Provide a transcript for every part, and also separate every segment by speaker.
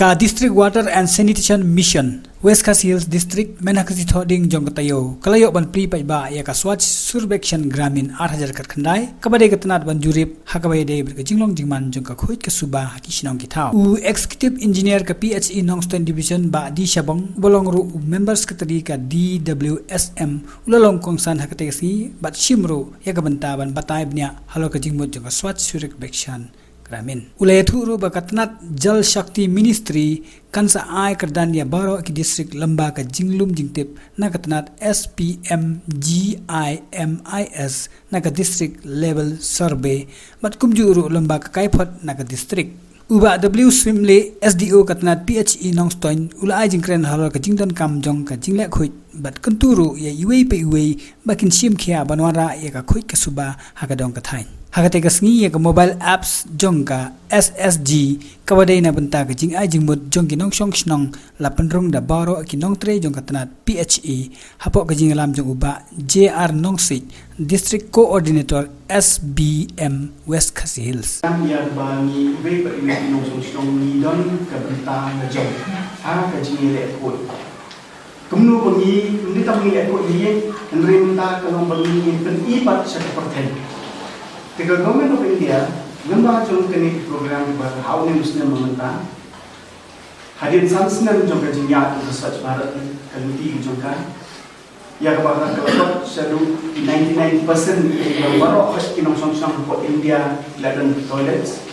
Speaker 1: Ka District Water and Sanitation Mission West Khasi Hills District menakasi thoding jong katayo kalayo ban Plie pai ba ya ka Swachh Survekshan Grameen 8000 kat khandai kabade katanat ban jurip hakabai de ber ka jinglong jingman jong ka khoit ka suba haki sinong ki thau u executive engineer ka PHE Nongstoiñ division ba di shabong bolong ru members ka tadi ka Dwsm ulalong kongsan hakate si bat shimro ya ka banta ban batai bnya halo ka jingmot jong ka Swachh Survekshan Grameen. Ulay thuru bakatnat Jal Shakti Ministry kansa ay kardania baro ki district lamba ka jinglum jingtip na katnat SPMGIMIS na ka district level survey mat kumjuru lamba ka kaipot na ka district. Uba Dwsm le SDO katnat PHE Nongstoiñ ula ay jingkren halo ka jingdon kam jong ka jingle khoit bat kenturu ya iwei pe iwei bakin sim khia banwara ya ka khoit ka suba hakadong ka thain. Hakate ka sngi ya ka mobile apps jong ka SSG kawadai na banta ka jing ay jingmut jong ki nongsong snong lapanrong da baro ki nongtre jong ka tanat PHE hapo ka jing lam jong uba JR Nongstoiñ District Coordinator SBM West Khasi Hills.
Speaker 2: Ya bangi ibe pa ina nongsong snong ni don ka banta na jong ha ka jing le ko kumno bangi ni tamni ko ni nrimta ka long bangi pen ipat sa perten. The government of India, lembah jom kini program berhau ni Muslim mementang. Hadir sansnan jom kaji nyat untuk Swachh Bharat kaluti jom kan. Ya kepada kelakot seru 99% yang baru khas kinong song for India ladan toilets.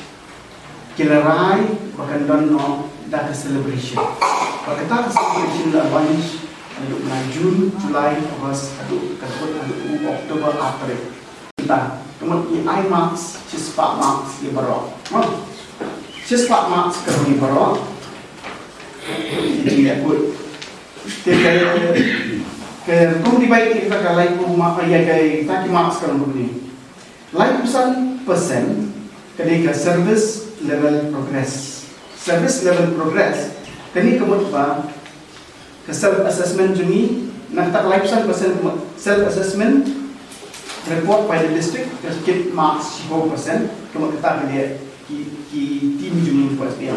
Speaker 2: Kilarai bahkan don no data celebration. Bahkan celebration la launch aduk Jun, Julai, August aduk katut aduk Oktober April. Kita kemudian IMAX, Swachh Max di bawah. Swachh Max kalau di bawah, jadi aku kalau dibaik kita kalau rumah ya kayak taki Max kalau begini. Like persen ketika service level progress, kini kemudian ke self assessment juni, nak tak like persen self assessment. Report by the district just get marks 4%. Kemudian kita lihat ki tim jumlah SPM.